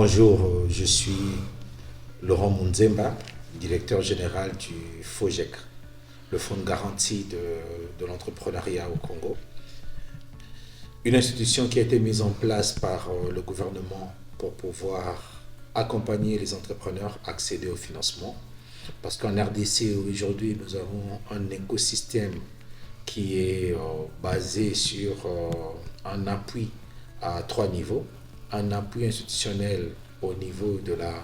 Bonjour, je suis Laurent Munzemba, directeur général du FOGEC, le Fonds de garantie de l'entrepreneuriat au Congo. Une institution qui a été mise en place par le gouvernement pour pouvoir accompagner les entrepreneurs à accéder au financement. Parce qu'en RDC, aujourd'hui, nous avons un écosystème qui est basé sur un appui à 3 niveaux. Un appui institutionnel au niveau de la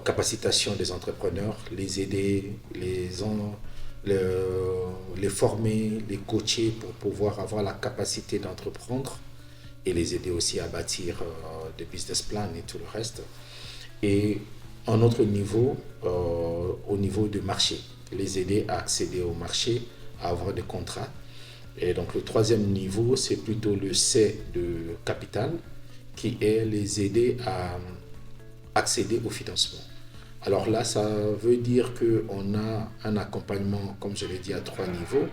capacitation des entrepreneurs, les aider, les former, les coacher pour pouvoir avoir la capacité d'entreprendre et les aider aussi à bâtir des business plans et tout le reste. Et un autre niveau, au niveau du marché, les aider à accéder au marché, à avoir des contrats. Et donc le troisième niveau, c'est plutôt le C de capital, qui est les aider à accéder au financement. Alors là, ça veut dire qu'on a un accompagnement, comme je l'ai dit, à 3 niveaux.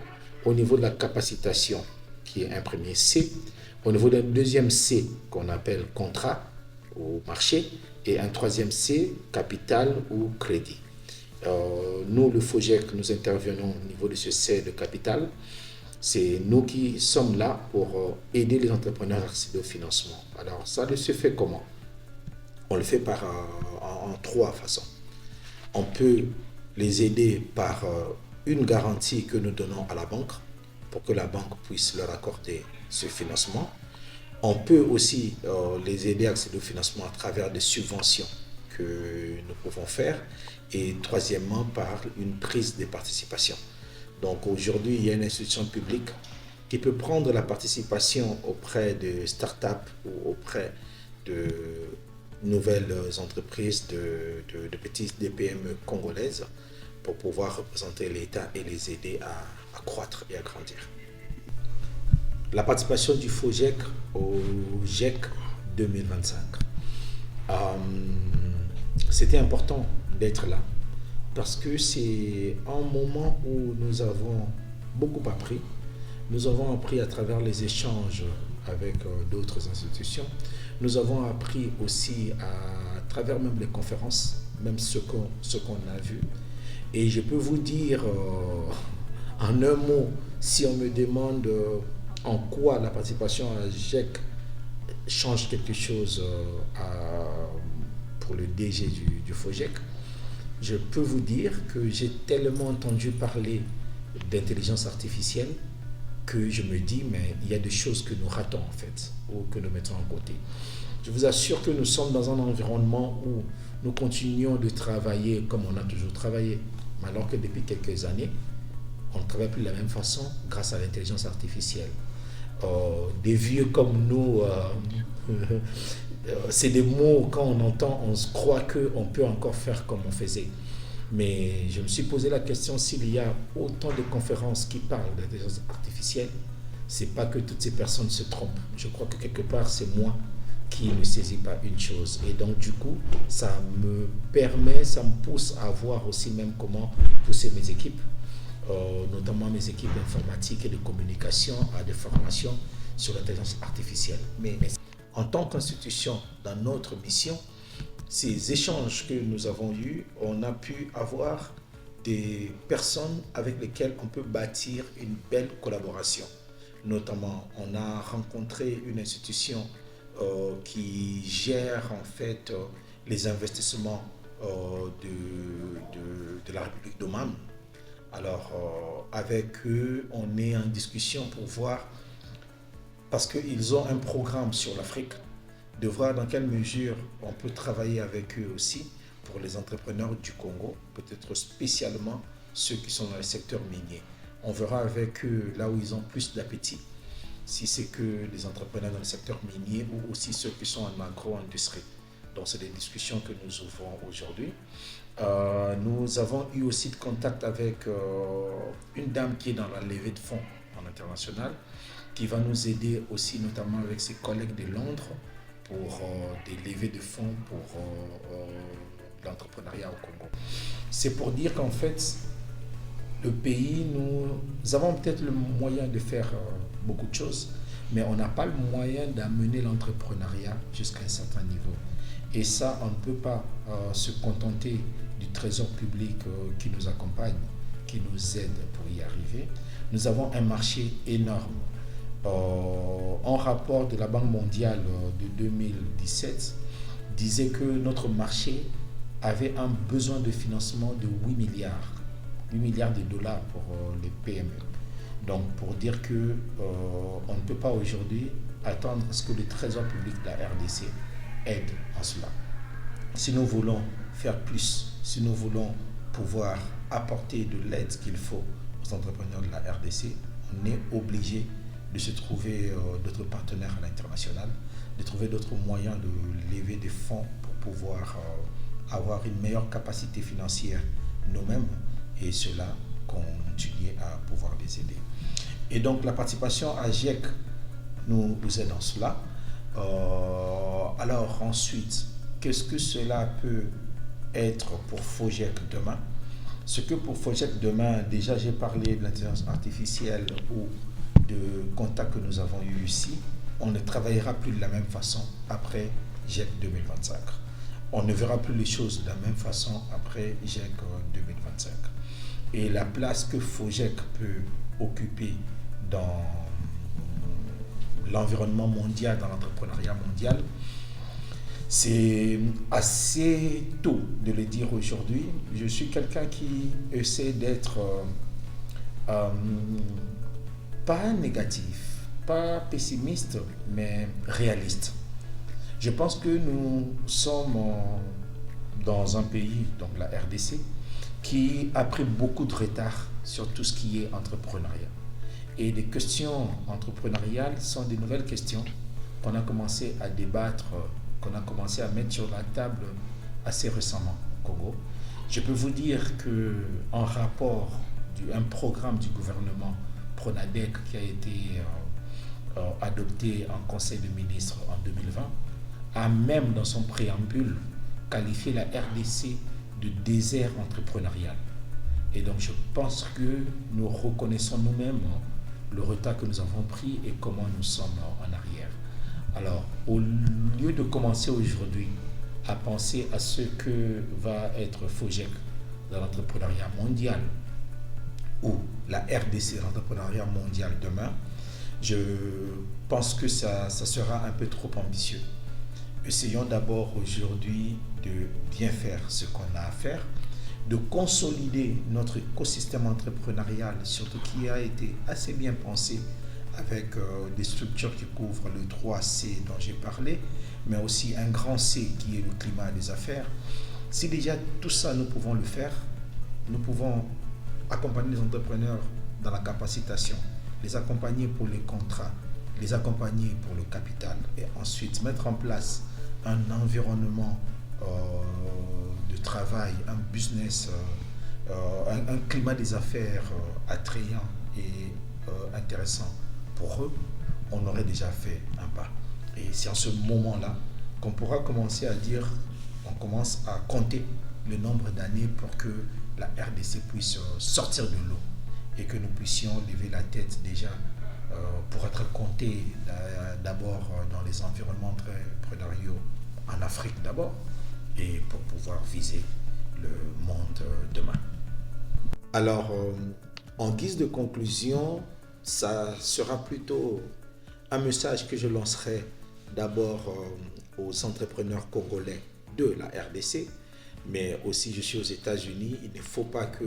Au niveau de la capacitation, qui est un premier C. Au niveau d'un deuxième C, qu'on appelle contrat au marché. Et un troisième C, capital ou crédit. Nous, le FOGEC, nous intervenons au niveau de ce C de capital. C'est nous qui sommes là pour aider les entrepreneurs à accéder au financement. Alors, ça se fait comment? On le fait en 3 façons. On peut les aider par une garantie que nous donnons à la banque pour que la banque puisse leur accorder ce financement. On peut aussi les aider à accéder au financement à travers des subventions que nous pouvons faire. Et troisièmement, par une prise de participation. Donc aujourd'hui, il y a une institution publique qui peut prendre la participation auprès de start-up ou auprès de nouvelles entreprises, de petites PME congolaises pour pouvoir représenter l'État et les aider à croître et à grandir. La participation du FOGEC au GIEC 2025. C'était important d'être là, parce que c'est un moment où nous avons beaucoup appris. Nous avons appris à travers les échanges avec d'autres institutions. Nous avons appris aussi à travers même les conférences, même ce qu'on a vu. Et je peux vous dire en un mot, si on me demande en quoi la participation à GIEC change quelque chose pour le DG du FOGEC, je peux vous dire que j'ai tellement entendu parler d'intelligence artificielle que je me dis, mais il y a des choses que nous ratons en fait, ou que nous mettons en côté. Je vous assure que nous sommes dans un environnement où nous continuons de travailler comme on a toujours travaillé, mais alors que depuis quelques années, on ne travaille plus de la même façon grâce à l'intelligence artificielle. Des vieux comme nous, c'est des mots, quand on entend, on se croit qu'on peut encore faire comme on faisait. Mais je me suis posé la question, s'il y a autant de conférences qui parlent d'intelligence artificielle, c'est pas que toutes ces personnes se trompent. Je crois que quelque part, c'est moi qui ne saisis pas une chose. Et donc, du coup, ça me pousse à voir aussi même comment pousser mes équipes, notamment mes équipes d'informatique et de communication, à des formations sur l'intelligence artificielle. Mais en tant qu'institution, dans notre mission, ces échanges que nous avons eus, on a pu avoir des personnes avec lesquelles on peut bâtir une belle collaboration. Notamment, on a rencontré une institution qui gère en fait les investissements de la République d'Oman. Alors, avec eux, on est en discussion pour voir, parce qu'ils ont un programme sur l'Afrique, de voir dans quelle mesure on peut travailler avec eux aussi pour les entrepreneurs du Congo, peut-être spécialement ceux qui sont dans le secteur minier. On verra avec eux là où ils ont plus d'appétit, si c'est que les entrepreneurs dans le secteur minier ou aussi ceux qui sont en agro-industrie. Donc c'est des discussions que nous ouvrons aujourd'hui. Nous avons eu aussi de contact avec une dame qui est dans la levée de fonds en international, qui va nous aider aussi notamment avec ses collègues de Londres pour des levées de fonds pour l'entrepreneuriat au Congo. C'est pour dire qu'en fait, le pays, nous avons peut-être le moyen de faire beaucoup de choses, mais on n'a pas le moyen d'amener l'entrepreneuriat jusqu'à un certain niveau. Et ça, on ne peut pas se contenter du trésor public qui nous accompagne, qui nous aide pour y arriver. Nous avons un marché énorme. Un rapport de la Banque mondiale de 2017 disait que notre marché avait un besoin de financement de 8 milliards de dollars pour les PME. Donc pour dire que on ne peut pas aujourd'hui attendre à ce que le trésor public de la RDC aide en cela. Si nous voulons faire plus, si nous voulons pouvoir apporter de l'aide qu'il faut aux entrepreneurs de la RDC, on est obligé de se trouver d'autres partenaires à l'international, de trouver d'autres moyens de lever des fonds pour pouvoir avoir une meilleure capacité financière nous-mêmes et cela continuer à pouvoir les aider. Et donc la participation à GIEC nous aide dans cela. Alors ensuite, qu'est-ce que cela peut être pour FOGEC demain? Ce que pour FOGEC demain, déjà j'ai parlé de l'intelligence artificielle ou de contacts que nous avons eu ici, on ne travaillera plus de la même façon après GIEC 2025. On ne verra plus les choses de la même façon après GIEC 2025. Et la place que FOGEC peut occuper dans l'environnement mondial, dans l'entrepreneuriat mondial, c'est assez tôt de le dire aujourd'hui. Je suis quelqu'un qui essaie d'être pas négatif, pas pessimiste, mais réaliste. Je pense que nous sommes dans un pays, donc la RDC, qui a pris beaucoup de retard sur tout ce qui est entrepreneuriat. Et les questions entrepreneuriales sont des nouvelles questions qu'on a commencé à débattre, qu'on a commencé à mettre sur la table assez récemment au Congo. Je peux vous dire qu'en rapport un programme du gouvernement PRONADEC qui a été adopté en Conseil de ministres en 2020 a même dans son préambule qualifié la RDC de désert entrepreneurial. Et donc je pense que nous reconnaissons nous-mêmes le retard que nous avons pris et comment nous sommes en arrière. Alors, au lieu de commencer aujourd'hui à penser à ce que va être FOGEC dans l'entrepreneuriat mondial ou la RDC dans l'entrepreneuriat mondial demain, je pense que ça sera un peu trop ambitieux. Essayons d'abord aujourd'hui de bien faire ce qu'on a à faire, de consolider notre écosystème entrepreneurial, surtout qui a été assez bien pensé avec des structures qui couvrent le 3C dont j'ai parlé, mais aussi un grand C qui est le climat des affaires. Si déjà tout ça nous pouvons le faire, nous pouvons accompagner les entrepreneurs dans la capacitation, les accompagner pour les contrats, les accompagner pour le capital et ensuite mettre en place un environnement de travail, un business, un climat des affaires attrayant et intéressant pour eux, on aurait déjà fait un pas. Et c'est en ce moment-là qu'on pourra commencer à dire, on commence à compter le nombre d'années pour que la RDC puisse sortir de l'eau et que nous puissions lever la tête déjà pour être comptés d'abord dans les environnements entrepreneuriaux en Afrique d'abord et pour pouvoir viser le monde demain. Alors, en guise de conclusion, ça sera plutôt un message que je lancerai d'abord aux entrepreneurs congolais de la RDC, mais aussi je suis aux États-Unis, il ne faut pas que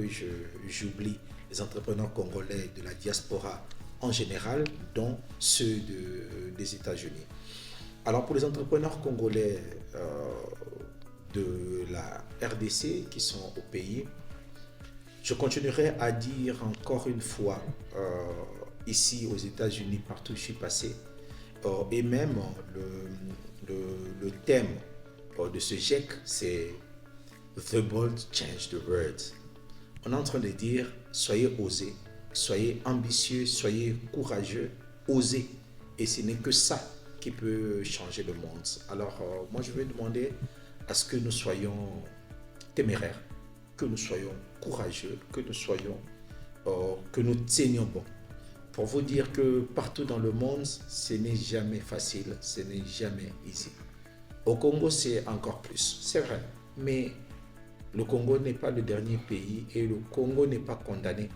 j'oublie les entrepreneurs congolais de la diaspora en général, dont ceux des États-Unis. Alors pour les entrepreneurs congolais de la RDC qui sont au pays, je continuerai à dire encore une fois, ici aux États-Unis, partout où je suis passé, et même le thème de ce GIEC, c'est The Bold Change the World. On est en train de dire, soyez osés, soyez ambitieux, soyez courageux, osez. Et ce n'est que ça qui peut changer le monde. Alors, moi, je vais demander à ce que nous soyons téméraires, que nous soyons courageux, que nous tenions bon. Pour vous dire que partout dans le monde, ce n'est jamais facile, ce n'est jamais easy. Au Congo, c'est encore plus, c'est vrai. Mais le Congo n'est pas le dernier pays et le Congo n'est pas condamné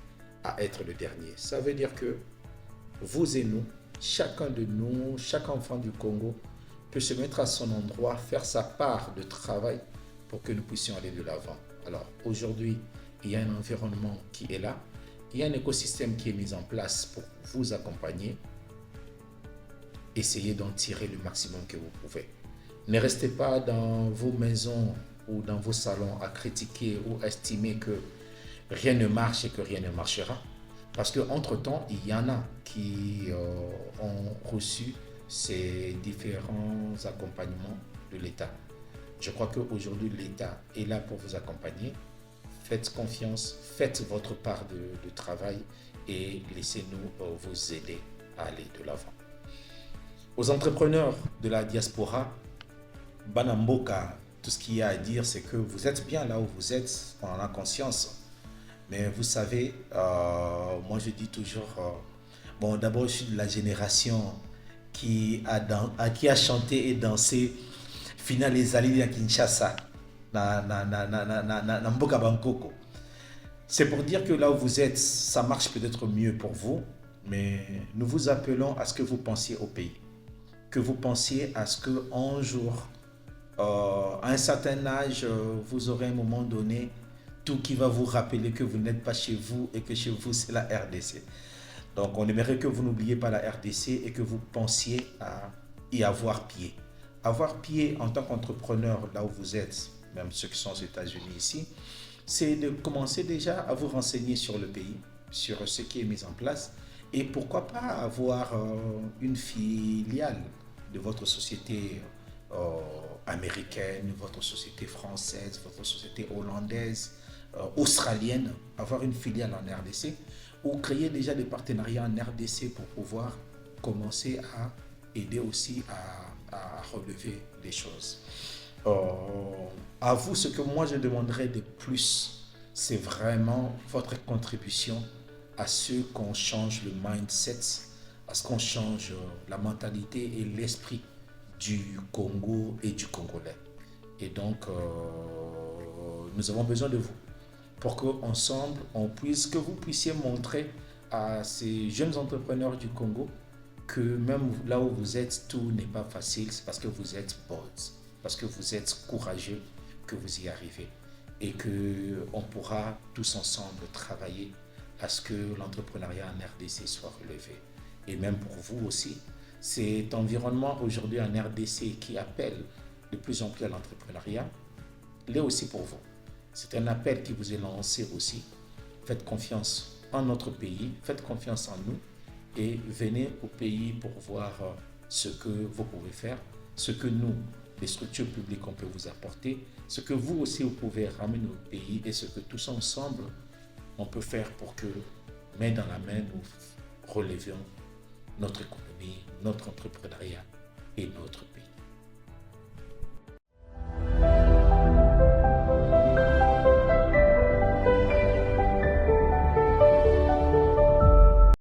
à être le dernier. Ça veut dire que vous et nous, chacun de nous, chaque enfant du Congo peut se mettre à son endroit, faire sa part de travail pour que nous puissions aller de l'avant. Alors aujourd'hui, il y a un environnement qui est là, il y a un écosystème qui est mis en place pour vous accompagner. Essayez d'en tirer le maximum que vous pouvez. Ne restez pas dans vos maisons ou dans vos salons à critiquer ou à estimer que rien ne marche et que rien ne marchera. Parce qu'entre-temps, il y en a qui ont reçu ces différents accompagnements de l'État. Je crois qu'aujourd'hui, l'État est là pour vous accompagner. Faites confiance, faites votre part de travail et laissez-nous vous aider à aller de l'avant. Aux entrepreneurs de la diaspora, Banamboka, tout ce qu'il y a à dire, c'est que vous êtes bien là où vous êtes, on en a conscience. Mais vous savez, moi je dis toujours, bon d'abord je suis de la génération qui a chanté et dansé Final les Alliés à Kinshasa, na Mboka Bangkoko. C'est pour dire que là où vous êtes, ça marche peut-être mieux pour vous, mais nous vous appelons à ce que vous pensiez au pays. Que vous pensiez à ce qu'un jour, à un certain âge, vous aurez un moment donné tout qui va vous rappeler que vous n'êtes pas chez vous et que chez vous c'est la RDC. Donc on aimerait que vous n'oubliez pas la RDC et que vous pensiez à y avoir pied. Avoir pied en tant qu'entrepreneur là où vous êtes, même ceux qui sont aux États-Unis ici, c'est de commencer déjà à vous renseigner sur le pays, sur ce qui est mis en place et pourquoi pas avoir une filiale de votre société américaine, votre société française, votre société hollandaise, australienne, avoir une filiale en RDC ou créer déjà des partenariats en RDC pour pouvoir commencer à aider aussi à relever les choses. À vous, ce que moi je demanderais de plus, c'est vraiment votre contribution à ce qu'on change le mindset, à ce qu'on change la mentalité et l'esprit du Congo et du Congolais. Et donc, nous avons besoin de vous pour qu'ensemble, que vous puissiez montrer à ces jeunes entrepreneurs du Congo que même là où vous êtes, tout n'est pas facile, c'est parce que vous êtes bold, parce que vous êtes courageux que vous y arrivez et qu'on pourra tous ensemble travailler à ce que l'entrepreneuriat en RDC soit relevé. Et même pour vous aussi, cet environnement aujourd'hui en RDC qui appelle de plus en plus à l'entrepreneuriat, l'est aussi pour vous. C'est un appel qui vous est lancé aussi. Faites confiance en notre pays, faites confiance en nous et venez au pays pour voir ce que vous pouvez faire, ce que nous, les structures publiques, on peut vous apporter, ce que vous aussi vous pouvez ramener au pays et ce que tous ensemble on peut faire pour que, main dans la main, nous relevions notre économie, notre entrepreneuriat et notre pays.